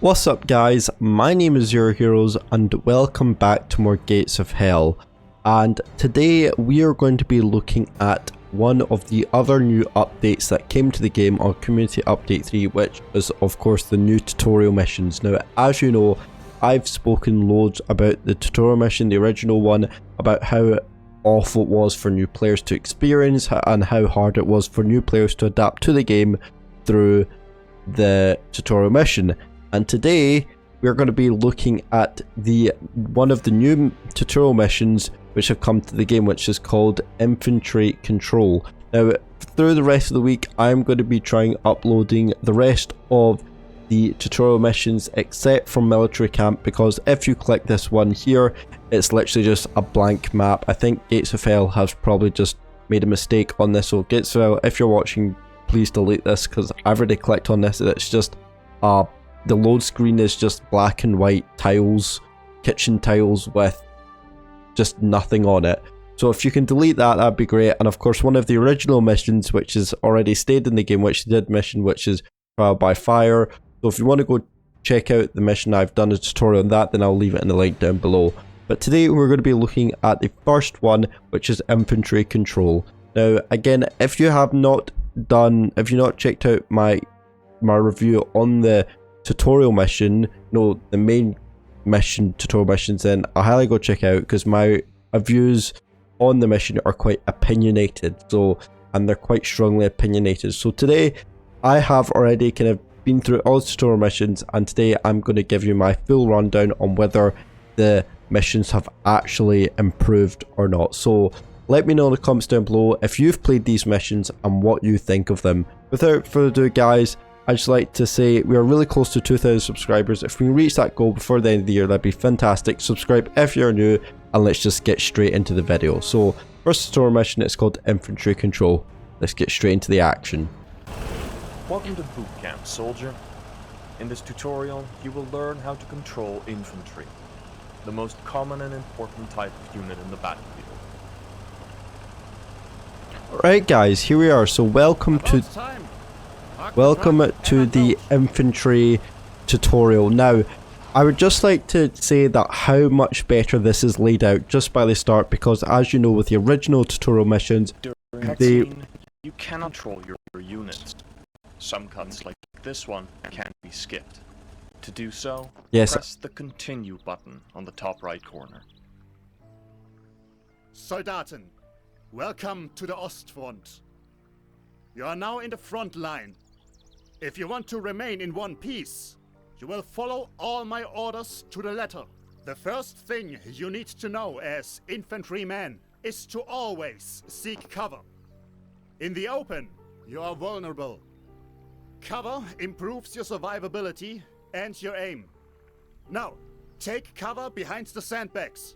What's up guys, my name is Zero Heroes and welcome back to more Gates of Hell. And today we are going to be looking at one of the other new updates that came to the game on Community Update 3, which is of course the new tutorial missions. Now as you know, I've spoken loads about the tutorial mission, the original one, about how awful it was for new players to experience and how hard it was for new players to adapt to the game through the tutorial mission. And today we're going to be looking at one of the new tutorial missions which have come to the game, which is called Infantry Control. Now through the rest of the week I'm going to be trying uploading the rest of the tutorial missions except from Military Camp, because if you click this one here it's literally just a blank map. I think Gates of Hell has probably just made a mistake on this, so Gates of Hell, if you're watching, please delete this because I've already clicked on this. It's just the load screen is just black and white tiles, kitchen tiles with just nothing on it. So if you can delete that, that'd be great. And of course one of the original missions which has already stayed in the game, which did mission, which is Trial by Fire. So if you want to go check out the mission, I've done a tutorial on that, then I'll leave it in the link down below. But today we're going to be looking at the first one, which is Infantry Control. Now again, if you have not checked out my review on the tutorial mission, no, the main mission, tutorial missions, then I highly go check out, because my views on the mission are quite opinionated, and they're quite strongly opinionated. So today I have already kind of been through all the tutorial missions, and today I'm going to give you my full rundown on whether the missions have actually improved or not. So let me know in the comments down below if you've played these missions and what you think of them. Without further ado guys, I'd just like to say we are really close to 2,000 subscribers. If we can reach that goal before the end of the year, that'd be fantastic. Subscribe if you're new, and let's just get straight into the video. So first tutorial mission is called Infantry Control. Let's get straight into the action. Welcome to boot camp, soldier. In this tutorial, you will learn how to control infantry, the most common and important type of unit in the battlefield. Alright guys, here we are. So welcome to the infantry tutorial. Now I would just like to say that how much better this is laid out just by the start, because as you know, with the original tutorial missions, you cannot control your units. Some cuts like this one can be skipped. To do so, press the continue button on the top right corner. Soldaten, welcome to the Ostfront. You are now in the front line. If you want to remain in one piece, you will follow all my orders to the letter. The first thing you need to know as infantryman is to always seek cover. In the open, you are vulnerable. Cover improves your survivability and your aim. Now, take cover behind the sandbags.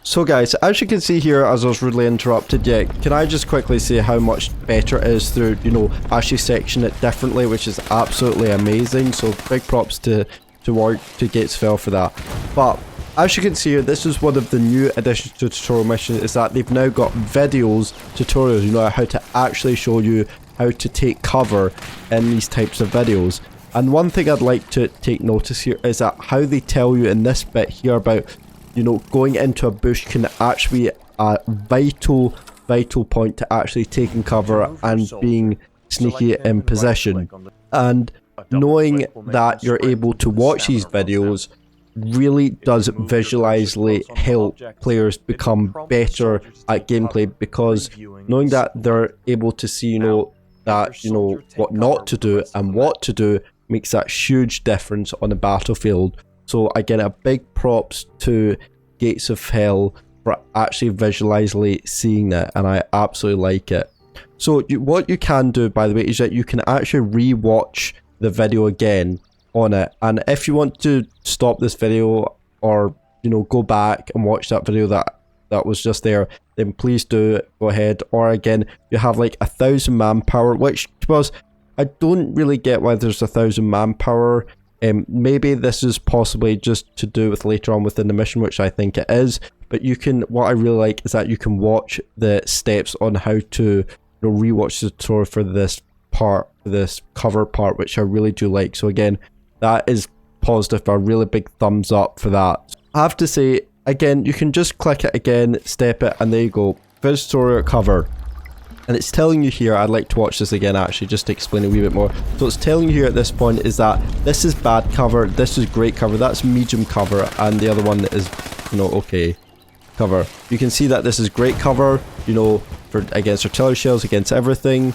So guys, as you can see here, as I was rudely interrupted, can I just quickly say how much better it is through, actually section it differently, which is absolutely amazing. So big props to Gates of Hell for that. But as you can see here, this is one of the new additions to tutorial missions, is that they've now got videos, tutorials, how to actually show you how to take cover in these types of videos. And one thing I'd like to take notice here is that how they tell you in this bit here about going into a bush can actually be a vital point to actually taking cover and being sneaky in position. And knowing that you're able to watch these videos really does visually help players become better at gameplay, because knowing that they're able to see what not to do and what to do makes that huge difference on the battlefield. So again, a big props to Gates of Hell for actually visually seeing that, and I absolutely like it. So what you can do, by the way, is that you can actually re-watch the video again on it, and if you want to stop this video or go back and watch that video that was just there, then please do go ahead. Or again, you have like 1,000 manpower, which was, I don't really get why there's 1,000 manpower. Maybe this is possibly just to do with later on within the mission, which I think it is, but what I really like is that you can watch the steps on how to rewatch the tutorial for this part, this cover part, which I really do like. So again, that is positive, a really big thumbs up for that. I have to say, again, you can just click it again, step it, and there you go. First tutorial cover. And it's telling you here, I'd like to watch this again actually, just to explain a wee bit more. So it's telling you here at this point is that this is bad cover, this is great cover, that's medium cover, and the other one is, you know, okay cover. You can see that this is great cover, you know, for against artillery shells, against everything.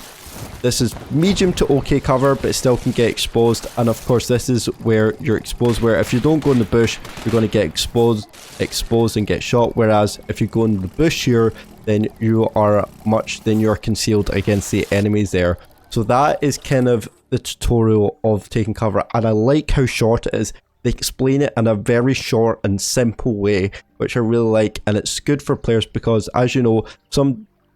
This is medium to okay cover, but it still can get exposed. And of course, this is where you're exposed, where if you don't go in the bush, you're going to get exposed and get shot. Whereas if you go in the bush here, then you're concealed against the enemies there. So that is kind of the tutorial of taking cover, and I like how short it is. They explain it in a very short and simple way, which I really like, and it's good for players because, as you know,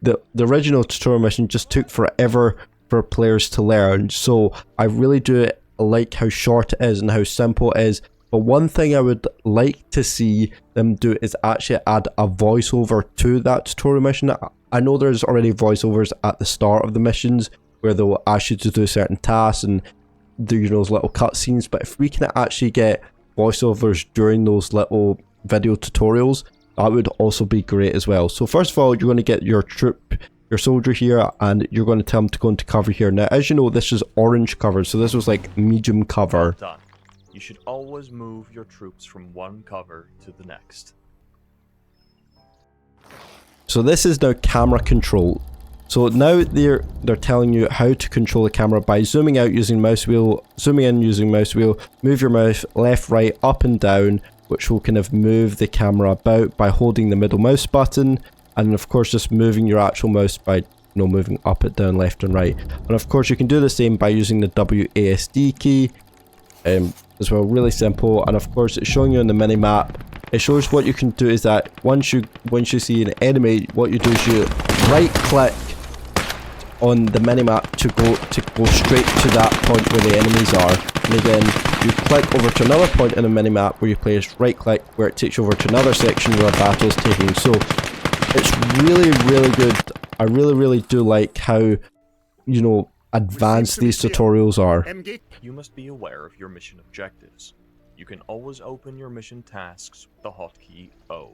the original tutorial mission just took forever for players to learn. So I really do like how short it is and how simple it is. But one thing I would like to see them do is actually add a voiceover to that tutorial mission. I know there's already voiceovers at the start of the missions where they'll ask you to do certain tasks and do, you know, those little cutscenes, but if we can actually get voiceovers during those little video tutorials, that would also be great as well. So first of all, you're going to get your soldier here, and you're going to tell him to go into cover here. Now, as you know, this is orange cover, so this was like medium cover. Done. You should always move your troops from one cover to the next. So this is now camera control. So now they're telling you how to control the camera by zooming out using mouse wheel, zooming in using mouse wheel, move your mouse left, right, up and down, which will kind of move the camera about by holding the middle mouse button, and of course just moving your actual mouse by, you know, moving up and down, left and right. And of course you can do the same by using the WASD key as well, really simple. And of course it's showing you on the mini map. It shows what you can do is that once you see an enemy, what you do is you right click on the minimap to go straight to that point where the enemies are, and again you click over to another point in the minimap where you place right click, where it takes you over to another section where a battle is taking. So it's really good. I really do like how, you know, advanced these tutorials are. You must be aware of your mission objectives. You can always open your mission tasks with the hotkey O.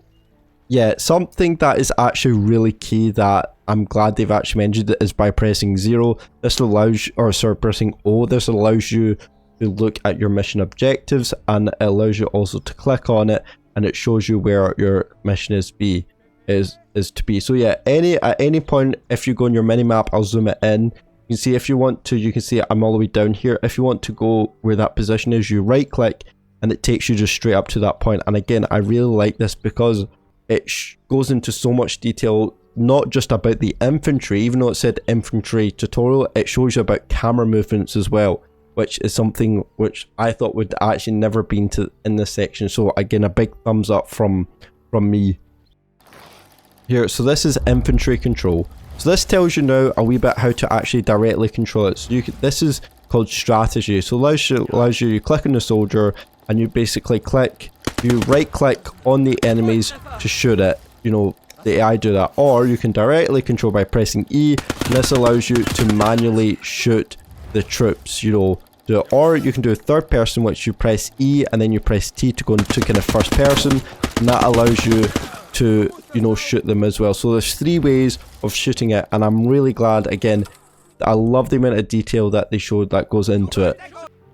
Yeah, something that is actually really key that I'm glad they've actually mentioned it is by pressing 0. This allows you, or sorry, pressing O, this allows you to look at your mission objectives, and it allows you also to click on it, and it shows you where your mission is to be. So yeah, at any point, if you go on your minimap, I'll zoom it in. You can see if you want to, you can see I'm all the way down here. If you want to go where that position is, you right click, and it takes you just straight up to that point. And again, I really like this because it goes into so much detail, not just about the infantry, even though it said infantry tutorial, it shows you about camera movements as well, which is something which I thought would actually never been in this section. So again, a big thumbs up from me here. So this is infantry control. So this tells you now a wee bit how to actually directly control it. So this is called strategy. So allows you click on the soldier, and you basically you right click on the enemies to shoot it. You know, the AI do that, or you can directly control by pressing E, and this allows you to manually shoot the troops, you know, or you can do a third person, which you press E and then you press T to go into kind of first person, and that allows you to, you know, shoot them as well. So there's 3 ways of shooting it, and I'm really glad, again, I love the amount of detail that they showed that goes into it.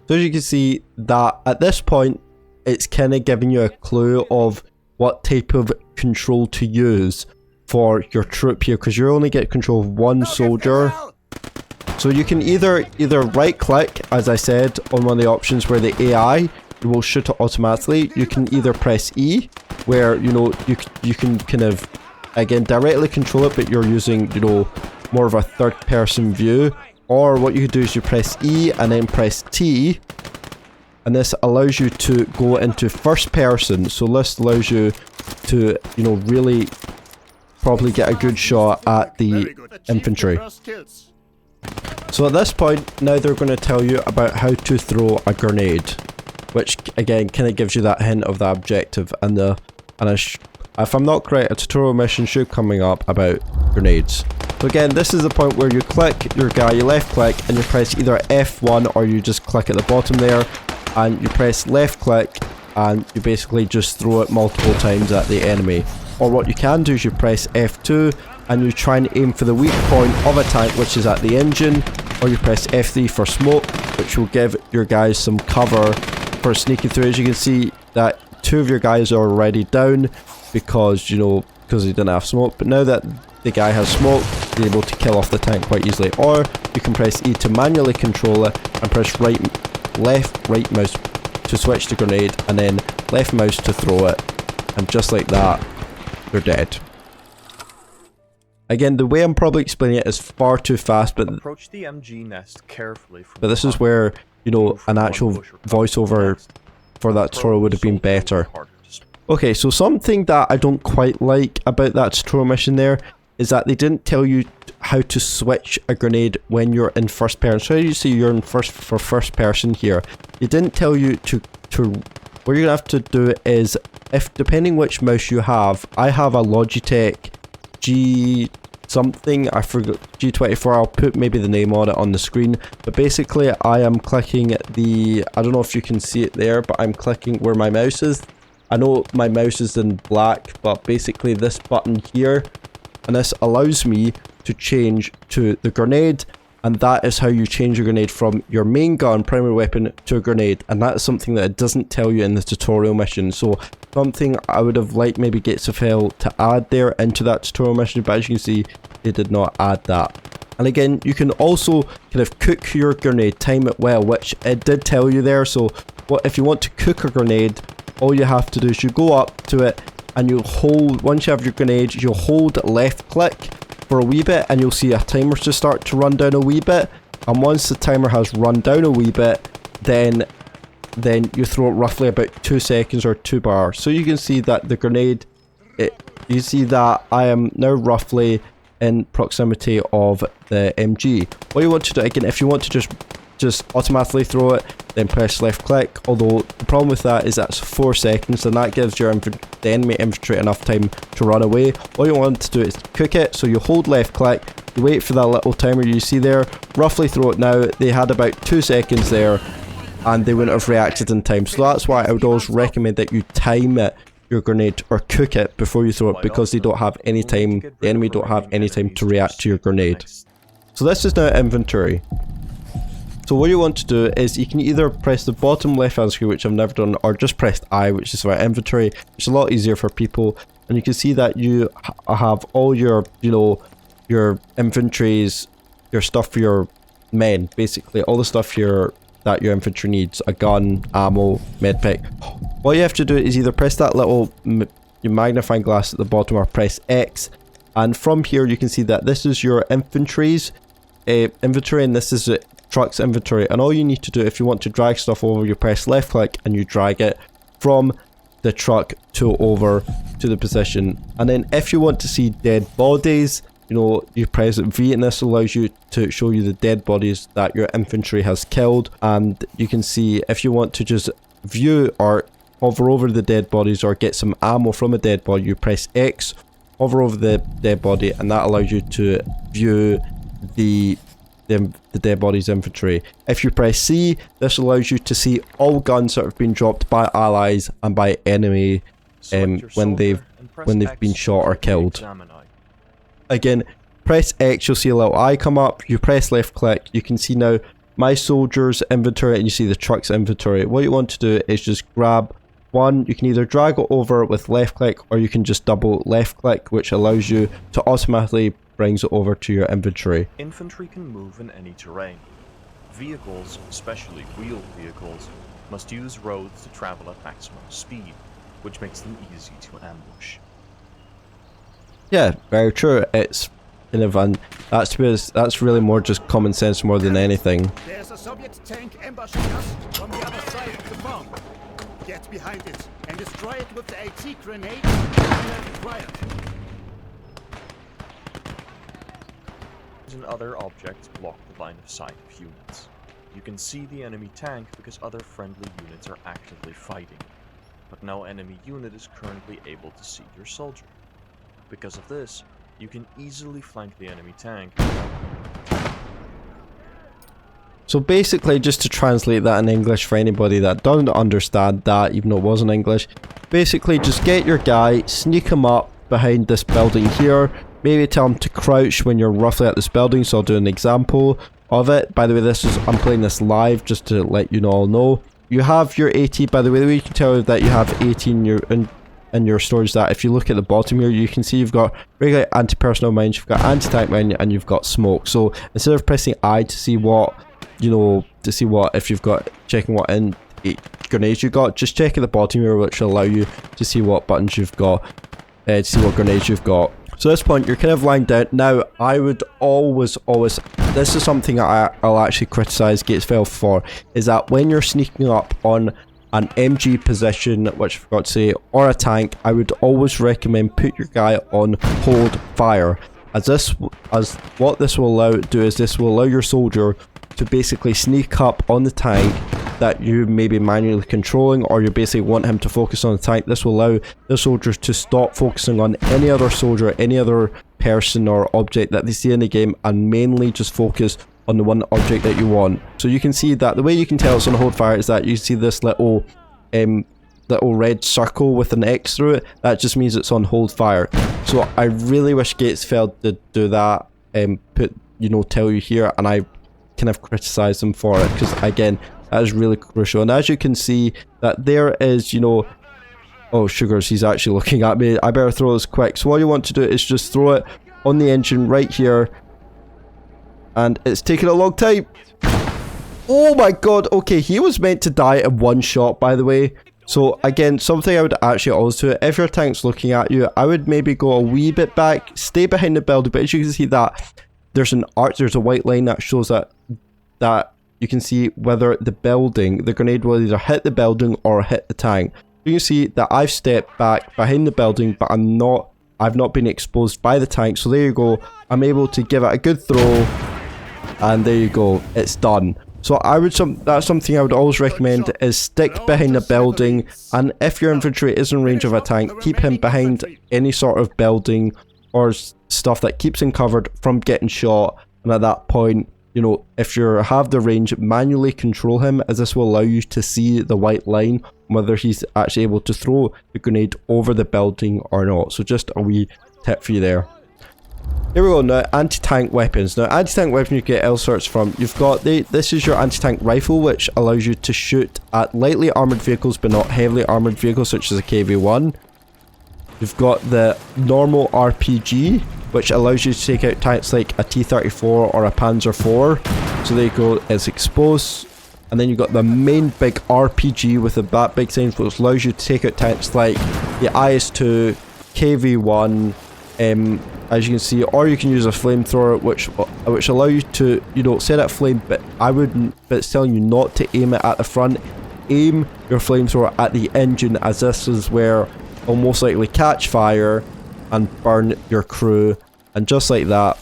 So as you can see that at this point, it's kind of giving you a clue of what type of control to use for your troop here, because you only get control of one soldier. So you can either right click, as I said, on one of the options where the AI will shoot it automatically. You can either press E, where, you know, you can kind of, again, directly control it, but you're using, you know, more of a third person view. Or what you could do is you press E and then press T, and this allows you to go into first person. So this allows you to, you know, really probably get a good shot at the infantry. So at this point, now they're going to tell you about how to throw a grenade, which again kind of gives you that hint of the objective. And if I'm not correct, a tutorial mission should coming up about grenades. So again, this is the point where you click your guy, you left click, and you press either F1 or you just click at the bottom there, and you press left click, and you basically just throw it multiple times at the enemy. Or what you can do is you press F2 and you try and aim for the weak point of a tank, which is at the engine, or you press F3 for smoke, which will give your guys some cover for sneaking through. As you can see that 2 of your guys are already down because, you know, because he didn't have smoke, but now that the guy has smoke, he's able to kill off the tank quite easily. Or you can press E to manually control it and press left mouse to switch to grenade, and then left mouse to throw it, and just like that, they're dead. Again, the way I'm probably explaining it is far too fast, but approach the MG nest carefully. But this is where, you know, an actual voiceover for that tutorial would have been better. Okay, so something that I don't quite like about that tutorial mission there is that they didn't tell you how to switch a grenade when you're in first person. So you see you're in first person here. They didn't tell you to what you're gonna have to do is, if depending which mouse you have, I have a Logitech G something, I forgot, G24, I'll put maybe the name on it on the screen, but basically I am clicking the, I don't know if you can see it there, but I'm clicking where my mouse is. I know my mouse is in black, but basically this button here, and this allows me to change to the grenade, and that is how you change your grenade from your main gun, primary weapon, to a grenade, and that is something that it doesn't tell you in the tutorial mission. So something I would have liked maybe Gates of Hell to add there into that tutorial mission, but as you can see, they did not add that. And again, you can also kind of cook your grenade, time it well, which it did tell you there. So what if you want to cook a grenade, all you have to do is you go up to it and you hold, once you have your grenade, you'll hold left click for a wee bit, and you'll see a timer to start to run down a wee bit, and once the timer has run down a wee bit, then you throw it roughly about 2 seconds or 2 bars. So you can see that the grenade, you see that I am now roughly in proximity of the MG. What you want to do, again, if you want to just automatically throw it, then press left click, although the problem with that is that's 4 seconds, and that gives your the enemy infantry enough time to run away. All you want to do is cook it, so you hold left click, you wait for that little timer you see there, roughly throw it now. They had about 2 seconds there, and they wouldn't have reacted in time, so that's why I would always recommend that you time it, your grenade, or cook it before you throw it, because they don't have any time, the enemy don't have any time to react to your grenade. So this is now inventory. So what you want to do is you can either press the bottom left hand screen, which I've never done, or just press I, which is for inventory. It's a lot easier for people, and you can see that you have all your, you know, your inventories, your stuff for your men, basically all the stuff here that your infantry needs: a gun, ammo, medpack. All you have to do is either press that little magnifying glass at the bottom, or press X, and from here you can see that this is your inventories inventory, and this is it. Truck's inventory, and all you need to do if you want to drag stuff over, you press left click and you drag it from the truck to over to the position. And then if you want to see dead bodies, you know, you press V, and this allows you to show you the dead bodies that your infantry has killed. And you can see if you want to just view or hover over the dead bodies or get some ammo from a dead body, you press X, hover over the dead body, and that allows you to view the dead body's infantry. If you press C, this allows you to see all guns that have been dropped by allies and by enemy when they've been shot or killed. Again, press X, you'll see a little eye come up. You press left click, you can see now my soldiers inventory, and you see the truck's inventory. What you want to do is just grab one. You can either drag it over with left click, or you can just double left click, which allows you to automatically brings it over to your inventory. Infantry can move in any terrain. Vehicles, especially wheeled vehicles, must use roads to travel at maximum speed, which makes them easy to ambush. Yeah, very true. It's kind of that's really more just common sense more than anything. There's a Soviet tank ambushing us from the other side of the farm. Get behind it and destroy it with the AT grenade required. And other objects block the line of sight of units. You can see the enemy tank because other friendly units are actively fighting, but no enemy unit is currently able to see your soldier. Because of this, you can easily flank the enemy tank. So basically, just to translate that in English for anybody that doesn't understand that, even though it wasn't English, basically just get your guy, sneak him up behind this building here, maybe tell him to crouch when you're roughly at this building, so I'll do an example of it. By the way, I'm playing this live just to let you all know. You have your AT, by the way you can tell that you have AT in your storage, that if you look at the bottom here, you can see you've got regular anti-personnel mines, you've got anti-tank mine, and you've got smoke. So instead of pressing I to see what, if you've got, checking what grenades you got, just check at the bottom here, which will allow you to see what buttons you've got, to see what grenades you've got. So at this point, you're kind of lying down. Now, I would always, this is something I'll actually criticize Gatesville for, is that when you're sneaking up on an MG position, which I forgot to say, or a tank, I would always recommend put your guy on hold fire. As what this will do is this will allow your soldier to basically sneak up on the tank that you may be manually controlling, or you basically want him to focus on the tank. This will allow the soldiers to stop focusing on any other soldier, any other person or object that they see in the game, and mainly just focus on the one object that you want. So you can see that the way you can tell it's on hold fire is that you see this little red circle with an X through it. That just means it's on hold fire. So I really wish Gatesville did do that, tell you here, and I kind of criticize them for it, because again, that is really crucial. And as you can see, that there is, oh sugars, he's actually looking at me. I better throw this quick. So all you want to do is just throw it on the engine right here, and it's taking a long time. Oh my god, okay, he was meant to die in one shot, by the way. So again, something I would actually always do, if your tank's looking at you, I would maybe go a wee bit back, stay behind the building, but as you can see that there's a white line that shows that you can see whether the grenade will either hit the building or hit the tank. You can see that I've stepped back behind the building, but I've not been exposed by the tank. So there you go, I'm able to give it a good throw, and there you go, it's done. So that's something I would always recommend, is stick behind the building, and if your infantry is in range of a tank, keep him behind any sort of building or stuff that keeps him covered from getting shot. And at that point, if you have the range, manually control him, as this will allow you to see the white line, whether he's actually able to throw the grenade over the building or not. So just a wee tip for you there. Here we go. Now, anti-tank weapons. Now, anti-tank weapon you get all sorts from. You've got this is your anti-tank rifle, which allows you to shoot at lightly armored vehicles but not heavily armored vehicles, such as a KV-1. You've got the normal RPG, which allows you to take out tanks like a T-34 or a Panzer IV. So there you go, it's exposed. And then you've got the main big RPG with that big sign, which allows you to take out tanks like the IS-2, KV-1, as you can see, or you can use a flamethrower, which allow you to, set it flame, but it's telling you not to aim it at the front. Aim your flamethrower at the engine, as this is where it'll most likely catch fire and burn your crew. And just like that,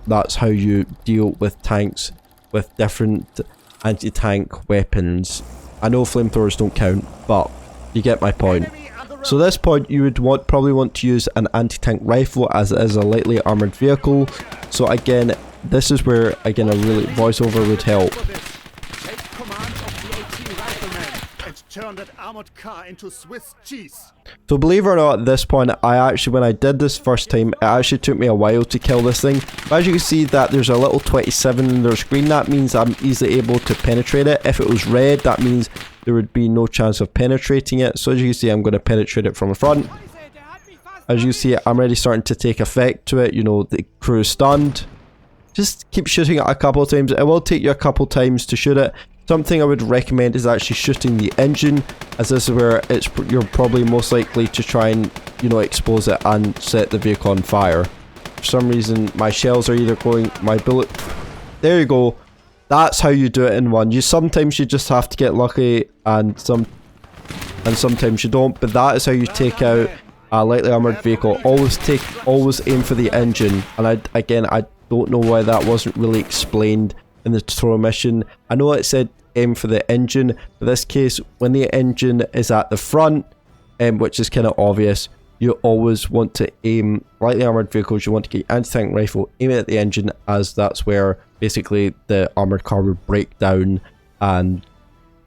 that's how you deal with tanks with different anti-tank weapons. I know flamethrowers don't count, but you get my point. So at this point, you would probably want to use an anti-tank rifle, as it is a lightly armored vehicle. So again, this is where a really voiceover would help. Turn that armored car into Swiss cheese. So believe it or not, at this point, when I did this first time, it actually took me a while to kill this thing. But as you can see that there's a little 27 in their screen, that means I'm easily able to penetrate it. If it was red, that means there would be no chance of penetrating it. So as you can see, I'm going to penetrate it from the front. As you can see, I'm already starting to take effect to it. The crew is stunned. Just keep shooting it a couple of times. It will take you a couple of times to shoot it. Something I would recommend is actually shooting the engine, as this is where you're probably most likely to try and expose it and set the vehicle on fire. For some reason my shells are either going, there you go. That's how you do it in one. Sometimes you just have to get lucky, and sometimes you don't, but that is how you take out a lightly armored vehicle. Always aim for the engine. And I don't know why that wasn't really explained in the tutorial mission. I know it said aim for the engine, but in this case, when the engine is at the front, which is kind of obvious, you always want to aim, lightly armored vehicles, you want to get your anti-tank rifle, aim it at the engine, as that's where basically the armored car will break down and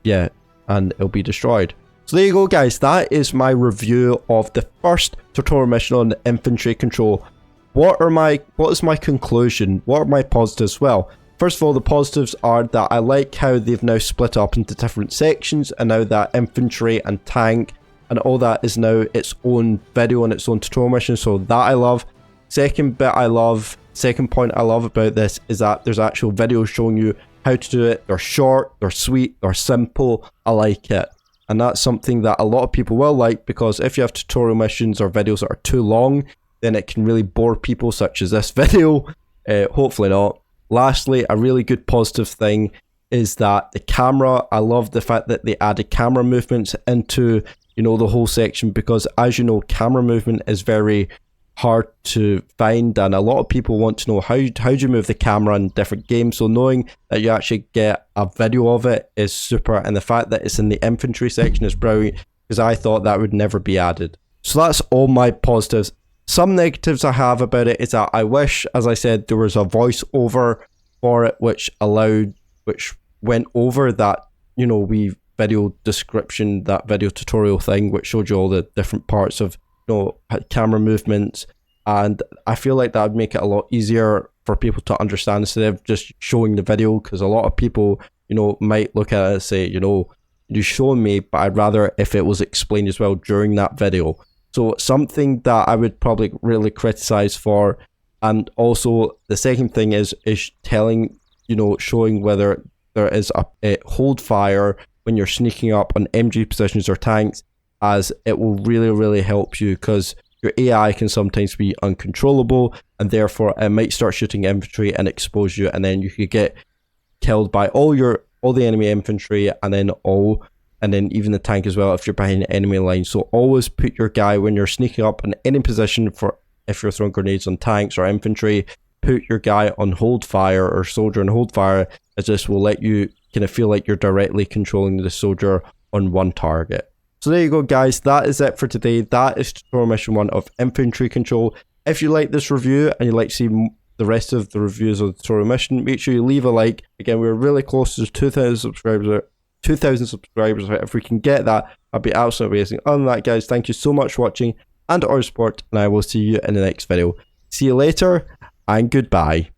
yeah, and it'll be destroyed. So there you go guys, that is my review of the first tutorial mission on the infantry control. What is my conclusion? What are my positives? Well, first of all, the positives are that I like how they've now split up into different sections, and now that infantry and tank and all that is now its own video and its own tutorial mission, so that I love. Second point I love about this is that there's actual videos showing you how to do it. They're short, they're sweet, they're simple. I like it. And that's something that a lot of people will like, because if you have tutorial missions or videos that are too long, then it can really bore people, such as this video. Hopefully not. Lastly, a really good positive thing is that the camera, I love the fact that they added camera movements into, you know, the whole section, because as you know, camera movement is very hard to find, and a lot of people want to know how do you move the camera in different games. So knowing that you actually get a video of it is super, and the fact that it's in the infantry section is brilliant, because I thought that would never be added. So that's all my positives. Some negatives I have about it is that I wish, as I said, there was a voiceover for it which went over that, you know, video description, that video tutorial thing, which showed you all the different parts of, you know, camera movements. And I feel like that would make it a lot easier for people to understand instead of just showing the video, because a lot of people, you know, might look at it and say, you know, you're showing me, but I'd rather if it was explained as well during that video. So something that I would probably really criticize for. And also the second thing is telling, you know, showing whether there is a hold fire when you're sneaking up on MG positions or tanks, as it will really help you, because your AI can sometimes be uncontrollable, and therefore it might start shooting infantry and expose you, and then you could get killed by all the enemy infantry, and then even the tank as well if you're behind the enemy line. So always put your guy, when you're sneaking up in any position, for if you're throwing grenades on tanks or infantry, put your guy on hold fire or soldier on hold fire, as this will let you kind of feel like you're directly controlling the soldier on one target. So there you go guys, that is it for today. That is tutorial mission 1 of infantry control. If you like this review and you'd like to see the rest of the reviews of the tutorial mission, make sure you leave a like. Again, we're really close to 2,000 subscribers. 2,000 subscribers. If we can get that, that'd be absolutely amazing. Other than that guys, thank you so much for watching and our support, and I will see you in the next video. See you later and goodbye.